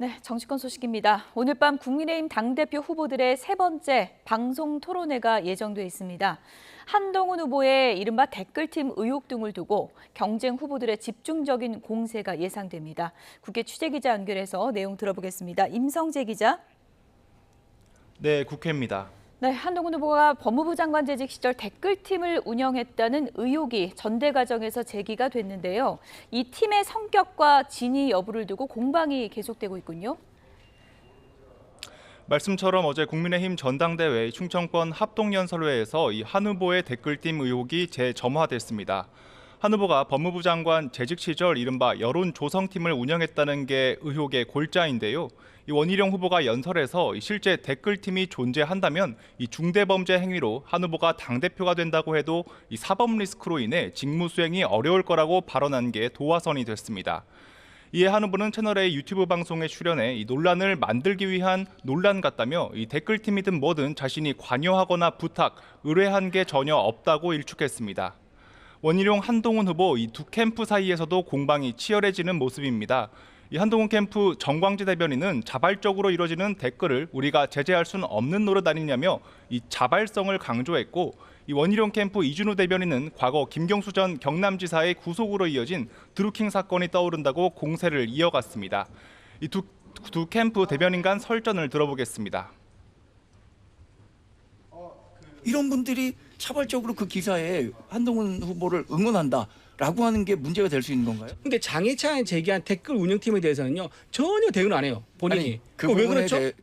네, 정치권 소식입니다. 오늘 밤 국민의힘 당대표 후보들의 세 번째 방송 토론회가 예정돼 있습니다. 한동훈 후보의 이른바 댓글팀 의혹 등을 두고 경쟁 후보들의 집중적인 공세가 예상됩니다. 국회 취재기자 연결해서 내용 들어보겠습니다. 임성재 기자. 네, 국회입니다. 네, 한동훈 후보가 법무부 장관 재직 시절 댓글팀을 운영했다는 의혹이 전대 과정에서 제기가 됐는데요. 이 팀의 성격과 진위 여부를 두고 공방이 계속되고 있군요. 말씀처럼 어제 국민의힘 전당대회 충청권 합동연설회에서 이 한 후보의 댓글팀 의혹이 재점화됐습니다. 한 후보가 법무부 장관 재직 시절 이른바 여론조성팀을 운영했다는 게 의혹의 골자인데요. 이 원희룡 후보가 연설에서 실제 댓글팀이 존재한다면 이 중대범죄 행위로 한 후보가 당대표가 된다고 해도 이 사법 리스크로 인해 직무 수행이 어려울 거라고 발언한 게 도화선이 됐습니다. 이에 한 후보는 채널A 유튜브 방송에 출연해 이 논란을 만들기 위한 논란 같다며 이 댓글팀이든 뭐든 자신이 관여하거나 부탁, 의뢰한 게 전혀 없다고 일축했습니다. 원희룡, 한동훈 후보 이 두 캠프 사이에서도 공방이 치열해지는 모습입니다. 이 한동훈 캠프 정광재 대변인은 자발적으로 이뤄지는 댓글을 우리가 제재할 수는 없는 노릇 아니냐며 이 자발성을 강조했고, 이 원희룡 캠프 이준우 대변인은 과거 김경수 전 경남지사의 구속으로 이어진 드루킹 사건이 떠오른다고 공세를 이어갔습니다. 이 두 캠프 대변인 간 설전을 들어보겠습니다. 이런 분들이 차발적으로 그 기사에 한동훈 후보를 응원한다라고 하는 게 문제가 될 수 있는 건가요? 근데 장해찬이 제기한 댓글 운영팀에 대해서는요 전혀 대응을 안 해요 본인이. 아니, 그 왜 부분에 그렇죠?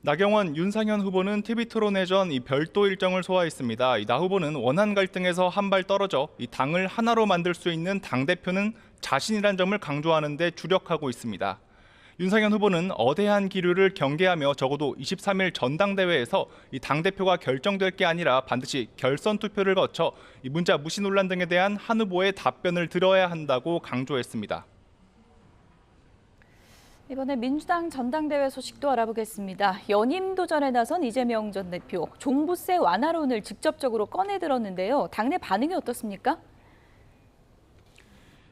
나경원, 윤상현 후보는 TV 토론회 전 이 별도 일정을 소화했습니다. 나 후보는 원한 갈등에서 한 발 떨어져 이 당을 하나로 만들 수 있는 당대표는 자신이란 점을 강조하는 데 주력하고 있습니다. 윤상현 후보는 어대한 기류를 경계하며 적어도 23일 전당대회에서 이 당대표가 결정될 게 아니라 반드시 결선 투표를 거쳐 이 문자 무시 논란 등에 대한 한 후보의 답변을 들어야 한다고 강조했습니다. 이번에 민주당 전당대회 소식도 알아보겠습니다. 연임 도전에 나선 이재명 전 대표, 종부세 완화론을 직접적으로 꺼내 들었는데요. 당내 반응이 어떻습니까?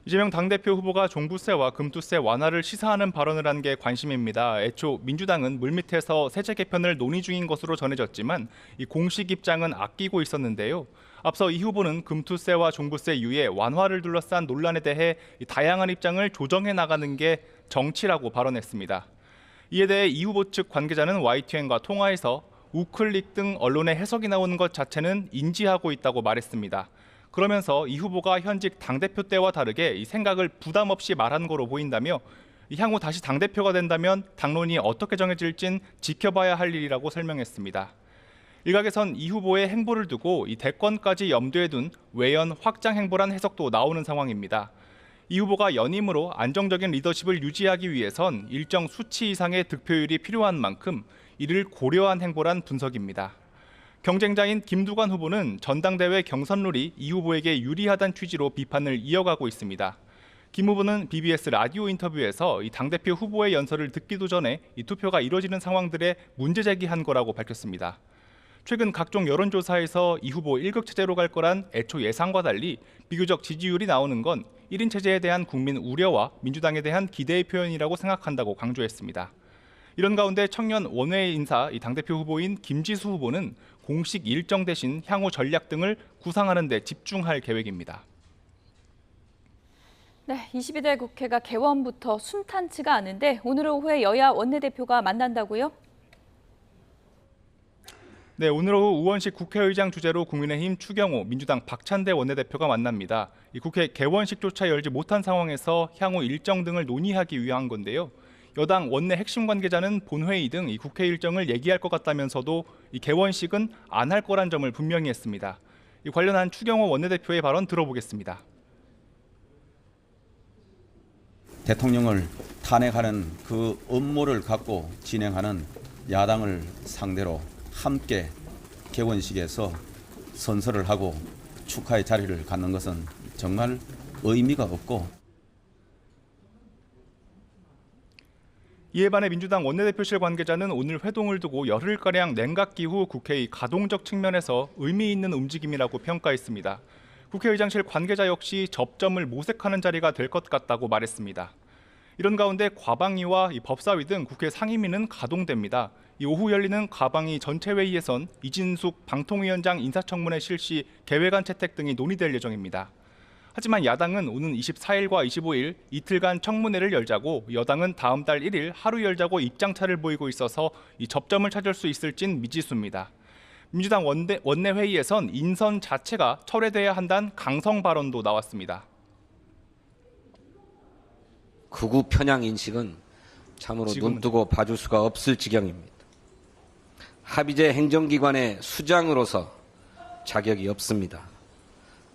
이재명 당대표 후보가 종부세와 금투세 완화를 시사하는 발언을 한 게 관심입니다. 애초 민주당은 물밑에서 세제 개편을 논의 중인 것으로 전해졌지만 이 공식 입장은 아끼고 있었는데요. 앞서 이 후보는 금투세와 종부세 유예 완화를 둘러싼 논란에 대해 다양한 입장을 조정해 나가는 게 정치라고 발언했습니다. 이에 대해 이 후보 측 관계자는 YTN과 통화에서 우클릭 등 언론의 해석이 나오는 것 자체는 인지하고 있다고 말했습니다. 그러면서 이 후보가 현직 당대표 때와 다르게 이 생각을 부담 없이 말한 거로 보인다며 향후 다시 당대표가 된다면 당론이 어떻게 정해질진 지켜봐야 할 일이라고 설명했습니다. 일각에선 이 후보의 행보를 두고 이 대권까지 염두에 둔 외연 확장 행보란 해석도 나오는 상황입니다. 이 후보가 연임으로 안정적인 리더십을 유지하기 위해선 일정 수치 이상의 득표율이 필요한 만큼 이를 고려한 행보란 분석입니다. 경쟁자인 김두관 후보는 전당대회 경선룰이 이 후보에게 유리하다는 취지로 비판을 이어가고 있습니다. 김 후보는 BBS 라디오 인터뷰에서 이 당대표 후보의 연설을 듣기도 전에 이 투표가 이뤄지는 상황들에 문제 제기한 거라고 밝혔습니다. 최근 각종 여론조사에서 이 후보 1극 체제로 갈 거란 애초 예상과 달리 비교적 지지율이 나오는 건 1인 체제에 대한 국민 우려와 민주당에 대한 기대의 표현이라고 생각한다고 강조했습니다. 이런 가운데 청년 원외 인사 이 당대표 후보인 김지수 후보는 공식 일정 대신 향후 전략 등을 구상하는 데 집중할 계획입니다. 네, 22대 국회가 개원부터 순탄치가 않은데 오늘 오후에 여야 원내대표가 만난다고요? 네, 오늘 오후 우원식 국회의장 주재로 국민의힘 추경호, 민주당 박찬대 원내대표가 만납니다. 이 국회 개원식조차 열지 못한 상황에서 향후 일정 등을 논의하기 위한 건데요. 여당 원내 핵심 관계자는 본회의 등 이 국회 일정을 얘기할 것 같다면서도 이 개원식은 안 할 거란 점을 분명히 했습니다. 이 관련한 추경호 원내대표의 발언 들어보겠습니다. 대통령을 탄핵하는 그 업무를 갖고 진행하는 야당을 상대로 함께 개원식에서 선서를 하고 축하의 자리를 갖는 것은 정말 의미가 없고, 이에 반해 민주당 원내대표실 관계자는 오늘 회동을 두고 열흘가량 냉각기 후 국회의 가동적 측면에서 의미 있는 움직임이라고 평가했습니다. 국회의장실 관계자 역시 접점을 모색하는 자리가 될 것 같다고 말했습니다. 이런 가운데 과방위와 이 법사위 등 국회 상임위는 가동됩니다. 이 오후 열리는 과방위 전체 회의에선 이진숙 방통위원장 인사청문회 실시 계획안 채택 등이 논의될 예정입니다. 하지만 야당은 오는 24일과 25일 이틀간 청문회를 열자고 여당은 다음 달 1일 하루 열자고 입장차를 보이고 있어서 이 접점을 찾을 수 있을진 미지수입니다. 민주당 원내회의에선 인선 자체가 철회돼야 한다는 강성 발언도 나왔습니다. 극우 편향 인식은 참으로 눈뜨고 봐줄 수가 없을 지경입니다. 합의제 행정기관의 수장으로서 자격이 없습니다.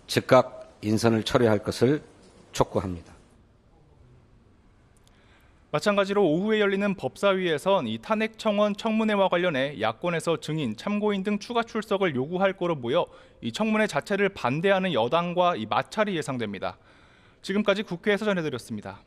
즉각 인선을 철회할 것을 촉구합니다. 마찬가지로 오후에 열리는 법사위에선 이 탄핵 청원 청문회와 관련해 야권에서 증인, 참고인 등 추가 출석을 요구할 거로 보여 이 청문회 자체를 반대하는 여당과 이 마찰이 예상됩니다. 지금까지 국회에서 전해드렸습니다.